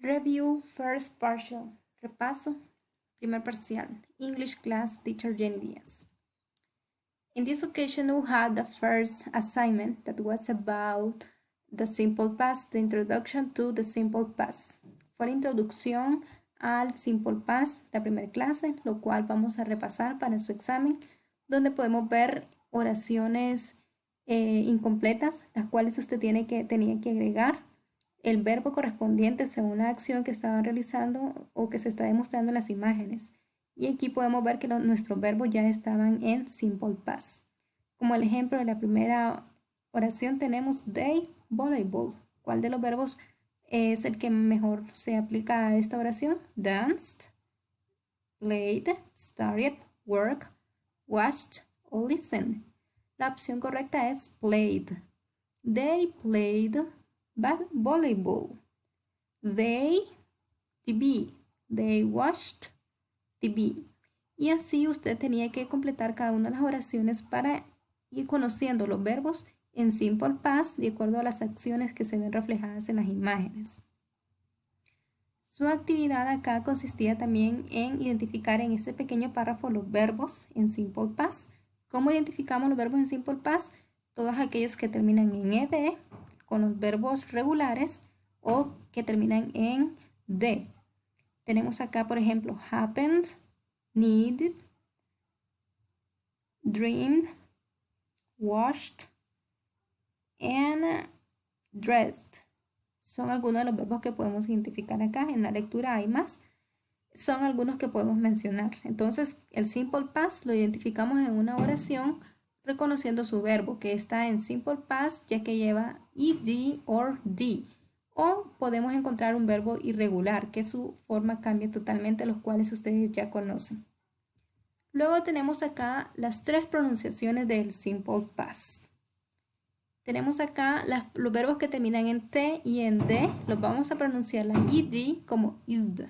Review first partial. Repaso. Primer parcial. English class teacher Jenny Diaz. In this occasion, we had the first assignment that was about the simple past, the introduction to the simple past. Fue la introducción al simple past, la primera clase, lo cual vamos a repasar para su examen, donde podemos ver oraciones incompletas, las cuales usted tenía que agregar el verbo correspondiente según la acción que estaban realizando o que se está demostrando en las imágenes. Y aquí podemos ver que nuestros verbos ya estaban en simple past. Como el ejemplo de la primera oración tenemos they, volleyball. ¿Cuál de los verbos es el que mejor se aplica a esta oración? Danced, played, started, worked, watched o listened. La opción correcta es played. They played volleyball. They, TV. They watched TV. Y así usted tenía que completar cada una de las oraciones para ir conociendo los verbos en simple past de acuerdo a las acciones que se ven reflejadas en las imágenes. Su actividad acá consistía también en identificar en ese pequeño párrafo los verbos en simple past. ¿Cómo identificamos los verbos en simple past? Todos aquellos que terminan en ed, con los verbos regulares o que terminan en d. Tenemos acá, por ejemplo, happened, needed, dreamed, washed, and dressed. Son algunos de los verbos que podemos identificar acá. En la lectura hay más. Son algunos que podemos mencionar. Entonces, el simple past lo identificamos en una oración reconociendo su verbo, que está en simple past ya que lleva ed or d. O podemos encontrar un verbo irregular, que su forma cambia totalmente, los cuales ustedes ya conocen. Luego tenemos acá las tres pronunciaciones del simple past. Tenemos acá los verbos que terminan en T y en D, los vamos a pronunciar la ed como id.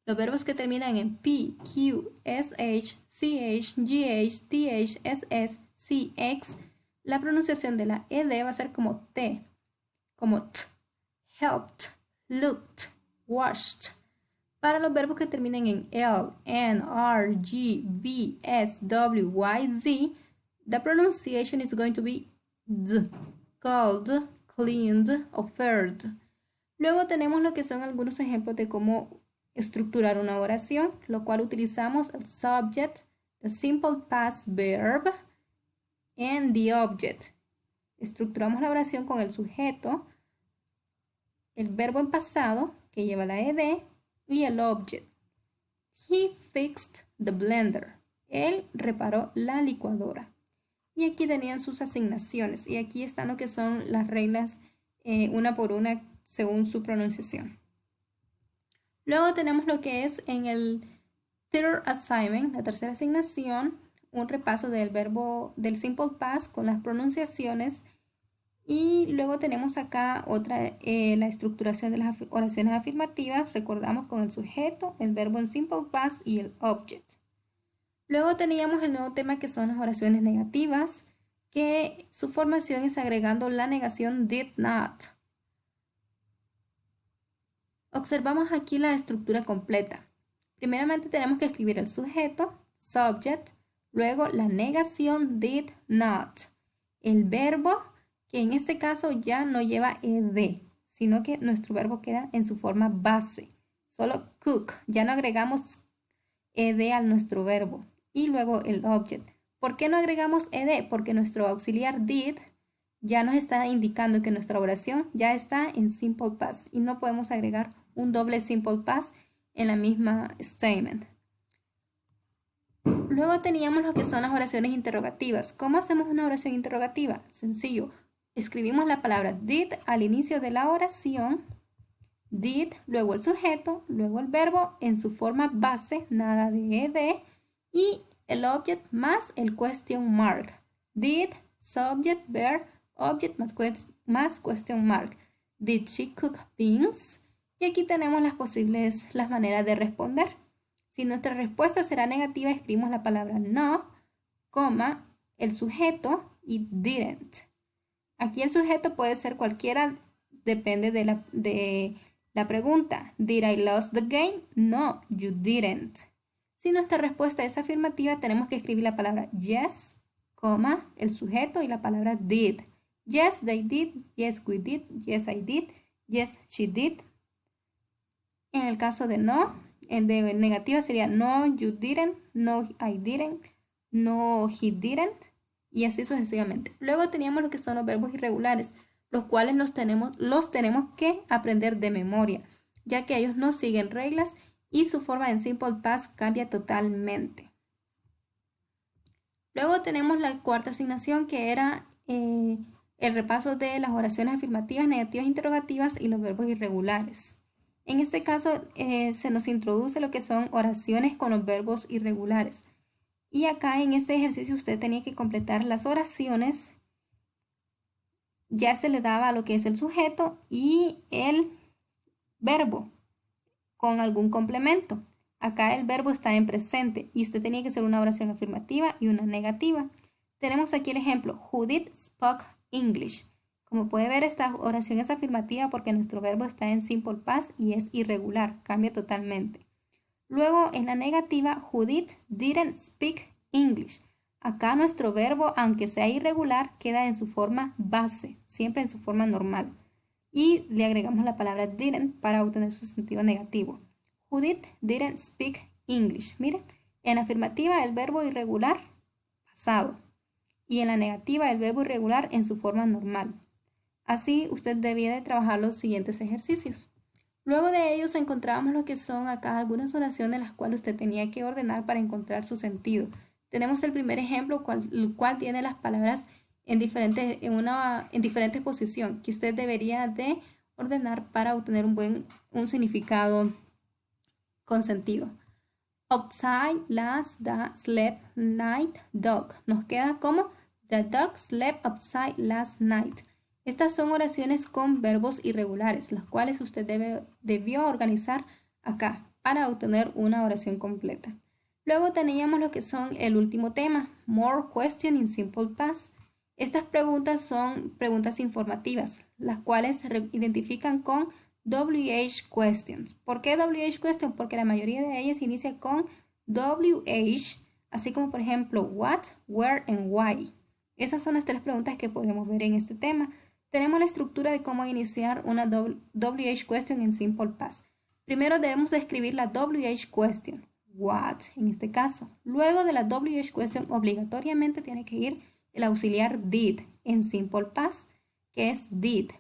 Los verbos que terminan en P, Q, SH, CH, GH, TH, SS, CX, la pronunciación de la ed va a ser como T, como T, helped, looked, washed. Para los verbos que terminan en L, N, R, G, V, S, W, Y, Z, the pronunciation is going to be D, called, cleaned, offered. Luego tenemos lo que son algunos ejemplos de cómo estructurar una oración, lo cual utilizamos el subject, the simple past verb, and the object. Estructuramos la oración con el sujeto, el verbo en pasado, que lleva la ed, y el object. He fixed the blender. Él reparó la licuadora. Y aquí tenían sus asignaciones. Y aquí están lo que son las reglas una por una según su pronunciación. Luego tenemos lo que es en el third assignment, la tercera asignación, un repaso del verbo del simple past con las pronunciaciones. Y luego tenemos acá otra, la estructuración de las oraciones afirmativas. Recordamos con el sujeto, el verbo en simple past y el object. Luego teníamos el nuevo tema que son las oraciones negativas, que su formación es agregando la negación did not. Observamos aquí la estructura completa. Primeramente tenemos que escribir el sujeto, subject, luego la negación did not. El verbo, que en este caso ya no lleva ed, sino que nuestro verbo queda en su forma base. Solo cook, ya no agregamos ed a nuestro verbo. Y luego el object. ¿Por qué no agregamos ed? Porque nuestro auxiliar did ya nos está indicando que nuestra oración ya está en simple past y no podemos agregar un doble simple past en la misma statement. Luego teníamos lo que son las oraciones interrogativas. ¿Cómo hacemos una oración interrogativa? Sencillo. Escribimos la palabra did al inicio de la oración. Did, luego el sujeto, luego el verbo en su forma base, nada de ed, y el object más el question mark. Did, subject, verb, object más question mark. Did she cook beans? Y aquí tenemos las maneras de responder. Si nuestra respuesta será negativa, escribimos la palabra no, coma, el sujeto y didn't. Aquí el sujeto puede ser cualquiera, depende de La pregunta, ¿Did I lose the game? No, you didn't. Si nuestra respuesta es afirmativa, tenemos que escribir la palabra yes, coma, el sujeto y la palabra did. Yes, they did. Yes, we did. Yes, I did. Yes, she did. En el caso de no, en de negativa sería no, you didn't. No, I didn't. No, he didn't. Y así sucesivamente. Luego teníamos lo que son los verbos irregulares, los cuales los tenemos que aprender de memoria, ya que ellos no siguen reglas y su forma en simple past cambia totalmente. Luego tenemos la cuarta asignación, que era el repaso de las oraciones afirmativas, negativas, interrogativas y los verbos irregulares. En este caso se nos introduce lo que son oraciones con los verbos irregulares. Y acá en este ejercicio usted tenía que completar las oraciones. Ya se le daba lo que es el sujeto y el verbo con algún complemento. Acá el verbo está en presente y usted tenía que hacer una oración afirmativa y una negativa. Tenemos aquí el ejemplo, Judith spoke English. Como puede ver, esta oración es afirmativa porque nuestro verbo está en simple past y es irregular, cambia totalmente. Luego, en la negativa, Judith didn't speak English. Acá nuestro verbo, aunque sea irregular, queda en su forma base, siempre en su forma normal. Y le agregamos la palabra didn't para obtener su sentido negativo. Judith didn't speak English. Miren, en la afirmativa el verbo irregular, pasado. Y en la negativa el verbo irregular en su forma normal. Así usted debía de trabajar los siguientes ejercicios. Luego de ellos encontramos lo que son acá algunas oraciones las cuales usted tenía que ordenar para encontrar su sentido. Tenemos el primer ejemplo, el cual tiene las palabras en diferentes posiciones que usted debería de ordenar para obtener un significado con sentido. Outside last the slept night dog. Nos queda como the dog slept outside last night. Estas son oraciones con verbos irregulares, las cuales usted debió organizar acá para obtener una oración completa. Luego teníamos lo que son el último tema, more question in simple past. Estas preguntas son preguntas informativas, las cuales se identifican con WH questions. ¿Por qué WH question? Porque la mayoría de ellas inicia con WH, así como por ejemplo what, where and why. Esas son las tres preguntas que podemos ver en este tema. Tenemos la estructura de cómo iniciar una WH question en simple past. Primero debemos escribir la WH question, what en este caso. Luego de la WH question obligatoriamente tiene que ir el auxiliar did en simple past, que es did.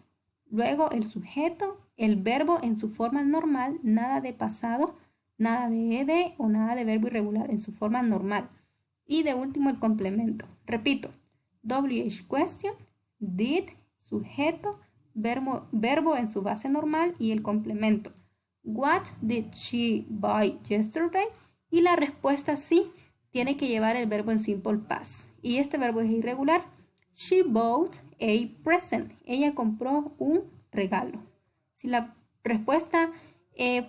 Luego el sujeto, el verbo en su forma normal, nada de pasado, nada de ed o nada de verbo irregular, en su forma normal. Y de último el complemento. Repito, WH question, did, sujeto, verbo en su base normal y el complemento. What did she buy yesterday? Y la respuesta sí tiene que llevar el verbo en simple past. Y este verbo es irregular. She bought a present. Ella compró un regalo. Si la respuesta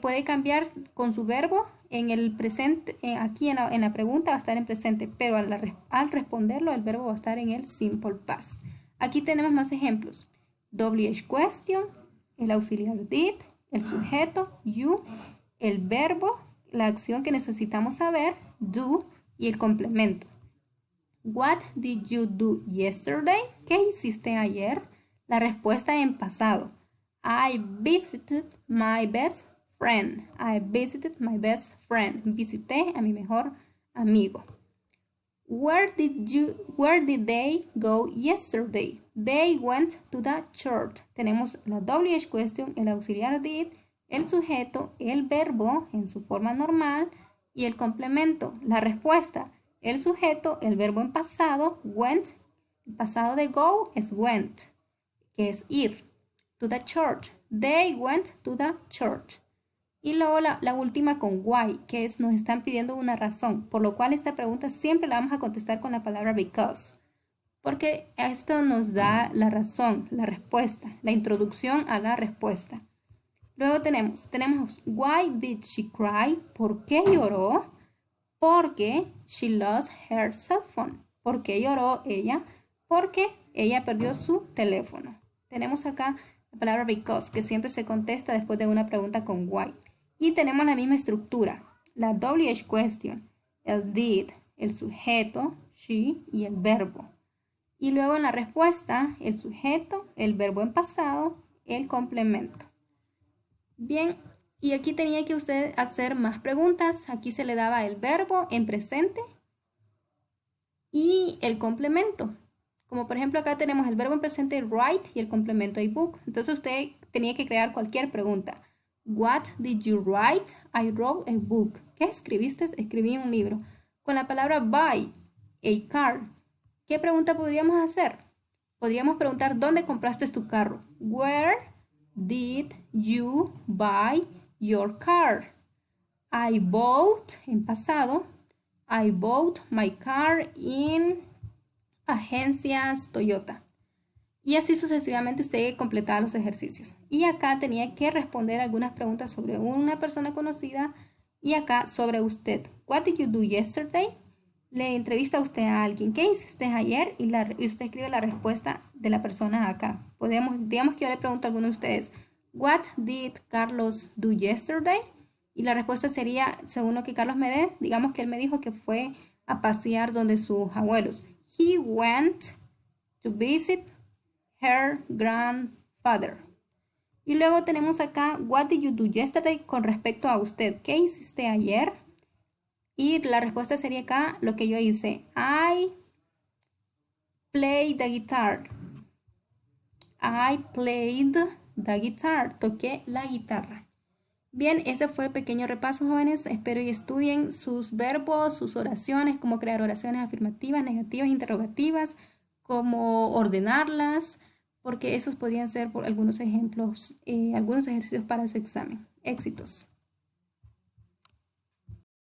puede cambiar con su verbo, en el presente, aquí en la pregunta va a estar en presente, pero al responderlo el verbo va a estar en el simple past. Aquí tenemos más ejemplos. WH question, el auxiliar did, el sujeto, you, el verbo, la acción que necesitamos saber, do, y el complemento. What did you do yesterday? ¿Qué hiciste ayer? La respuesta en pasado. I visited my best friend. I visited my best friend. Visité a mi mejor amigo. Where did they go yesterday? They went to the church. Tenemos la WH question, el auxiliar did, el sujeto, el verbo en su forma normal y el complemento. La respuesta, el sujeto, el verbo en pasado, went. El pasado de go es went, que es ir. To the church. They went to the church. Y luego la última con why, que es nos están pidiendo una razón, por lo cual esta pregunta siempre la vamos a contestar con la palabra because, porque esto nos da la razón, la respuesta, la introducción a la respuesta. Luego tenemos why did she cry? ¿Por qué lloró? Porque she lost her cell phone. ¿Por qué lloró ella? Porque ella perdió su teléfono. Tenemos acá La palabra because, que siempre se contesta después de una pregunta con why. Y tenemos la misma estructura. La WH question, el did, el sujeto, she y el verbo. Y luego en la respuesta, el sujeto, el verbo en pasado, el complemento. Bien, y aquí tenía que usted hacer más preguntas. Aquí se le daba el verbo en presente y el complemento. Como por ejemplo acá tenemos el verbo en presente write y el complemento I book. Entonces usted tenía que crear cualquier pregunta. What did you write? I wrote a book. ¿Qué escribiste? Escribí un libro. Con la palabra buy, a car. ¿Qué pregunta podríamos hacer? Podríamos preguntar ¿dónde compraste tu carro? Where did you buy your car? I bought, en pasado, I bought my car in agencias Toyota. Y así sucesivamente usted completaba los ejercicios. Y acá tenía que responder algunas preguntas sobre una persona conocida y acá sobre usted. What did you do yesterday? Le entrevista a usted a alguien. ¿Qué hiciste ayer? Y usted escribe la respuesta de la persona acá. Digamos que yo le pregunto a alguno de ustedes, What did Carlos do yesterday? Y la respuesta sería, según lo que Carlos me dé, digamos que él me dijo que fue a pasear donde sus abuelos. He went to visit her grandfather. Y luego tenemos acá, what did you do yesterday? Con respecto a usted, ¿qué hiciste ayer? Y la respuesta sería acá lo que yo hice. I played the guitar. I played the guitar. Toqué la guitarra. Bien, ese fue el pequeño repaso, jóvenes. Espero y estudien sus verbos, sus oraciones, cómo crear oraciones afirmativas, negativas, interrogativas, cómo ordenarlas, porque esos podrían ser por algunos ejemplos, algunos ejercicios para su examen. Éxitos.